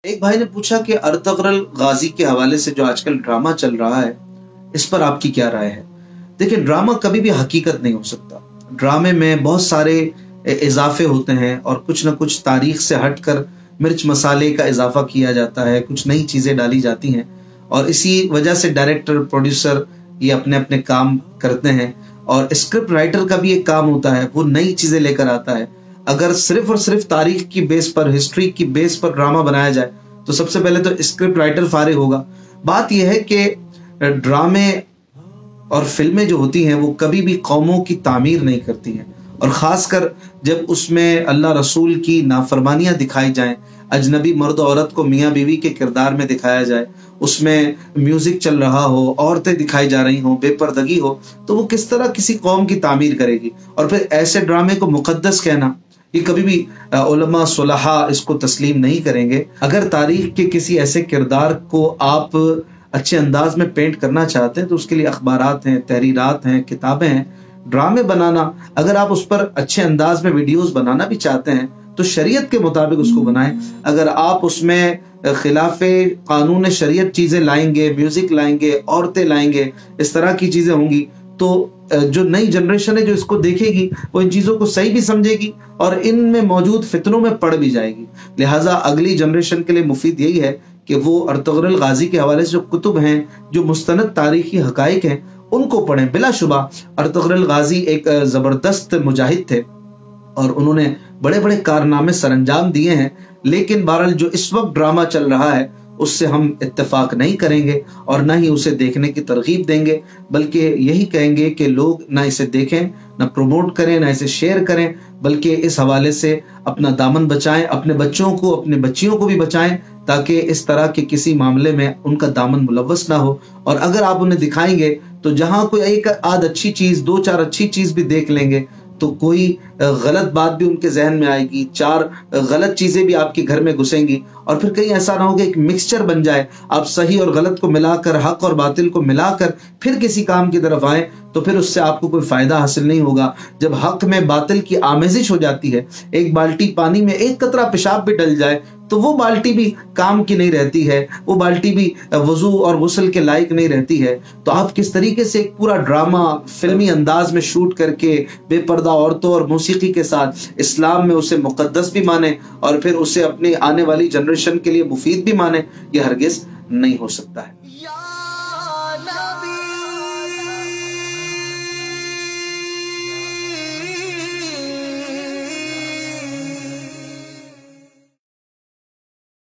ایک بھائی نے پوچھا کہ ارطغرل غازی کے حوالے سے جو آج کل ڈرامہ چل رہا ہے اس پر آپ کی کیا رائے ہے؟ دیکھیں، ڈرامہ کبھی بھی حقیقت نہیں ہو سکتا. ڈرامے میں بہت سارے اضافے ہوتے ہیں اور کچھ نہ کچھ تاریخ سے ہٹ کر مرچ مسالے کا اضافہ کیا جاتا ہے، کچھ نئی چیزیں ڈالی جاتی ہیں اور اسی وجہ سے ڈائریکٹر پروڈیوسر یہ اپنے اپنے کام کرتے ہیں. اور اسکرپٹ رائٹر کا بھی ایک کام ہوتا ہے، وہ نئی چیزیں لے کر آتا ہے. اگر صرف اور صرف تاریخ کی بیس پر، ہسٹری کی بیس پر ڈرامہ بنایا جائے تو سب سے پہلے تو اسکرپٹ رائٹر فارغ ہوگا. بات یہ ہے کہ ڈرامے اور فلمیں جو ہوتی ہیں وہ کبھی بھی قوموں کی تعمیر نہیں کرتی ہیں، اور خاص کر جب اس میں اللہ رسول کی نافرمانیاں دکھائی جائیں، اجنبی مرد و عورت کو میاں بیوی کے کردار میں دکھایا جائے، اس میں میوزک چل رہا ہو، عورتیں دکھائی جا رہی ہوں، بے پردگی ہو، تو وہ کس طرح کسی قوم کی تعمیر کرے گی؟ اور پھر ایسے ڈرامے کو مقدس کہنا، یہ کبھی بھی علماء صلحاء اس کو تسلیم نہیں کریں گے. اگر تاریخ کے کسی ایسے کردار کو آپ اچھے انداز میں پینٹ کرنا چاہتے ہیں تو اس کے لیے اخبارات ہیں، تحریرات ہیں، کتابیں ہیں. ڈرامے بنانا، اگر آپ اس پر اچھے انداز میں ویڈیوز بنانا بھی چاہتے ہیں تو شریعت کے مطابق اس کو بنائیں. اگر آپ اس میں خلاف قانون شریعت چیزیں لائیں گے، میوزک لائیں گے، عورتیں لائیں گے، اس طرح کی چیزیں ہوں گی، تو جو نئی جنریشن ہے جو اس کو دیکھے گی وہ ان چیزوں کو صحیح بھی سمجھے گی اور ان میں موجود فتنوں میں پڑ بھی جائے گی. لہٰذا اگلی جنریشن کے لیے مفید یہی ہے کہ وہ ارطغرل غازی کے حوالے سے جو کتب ہیں، جو مستند تاریخی حقائق ہیں، ان کو پڑھیں. بلا شبہ ارطغرل غازی ایک زبردست مجاہد تھے اور انہوں نے بڑے بڑے کارنامے سر انجام دیے ہیں، لیکن بہرحال جو اس وقت ڈرامہ چل رہا ہے اس سے ہم اتفاق نہیں کریں گے اور نہ ہی اسے دیکھنے کی ترغیب دیں گے، بلکہ یہی کہیں گے کہ لوگ نہ اسے دیکھیں، نہ پروموٹ کریں، نہ اسے شیئر کریں، بلکہ اس حوالے سے اپنا دامن بچائیں، اپنے بچوں کو، اپنے بچیوں کو بھی بچائیں، تاکہ اس طرح کے کسی معاملے میں ان کا دامن ملوث نہ ہو. اور اگر آپ انہیں دکھائیں گے تو جہاں کوئی ایک آدھ اچھی چیز، دو چار اچھی چیز بھی دیکھ لیں گے تو کوئی غلط بات بھی ان کے ذہن میں آئے گی، چار غلط چیزیں بھی آپ کے گھر میں گھسیں گی، اور پھر کہیں ایسا نہ ہو کہ ایک مکسچر بن جائے، آپ صحیح اور غلط کو ملا کر، حق اور باطل کو ملا کر پھر کسی کام کی طرف آئیں تو پھر اس سے آپ کو کوئی فائدہ حاصل نہیں ہوگا. جب حق میں باطل کی آمیزش ہو جاتی ہے، ایک بالٹی پانی میں ایک قطرہ پیشاب بھی ڈل جائے تو وہ بالٹی بھی کام کی نہیں رہتی ہے، وہ بالٹی بھی وضو اور غسل کے لائق نہیں رہتی ہے. تو آپ کس طریقے سے ایک پورا ڈرامہ فلمی انداز میں شوٹ کر کے بے پردہ عورتوں اور موسیقی کے ساتھ اسلام میں اسے مقدس بھی مانیں اور پھر اسے اپنی آنے والی جنریشن کے لیے مفید بھی مانیں، یہ ہرگز نہیں ہو سکتا ہے.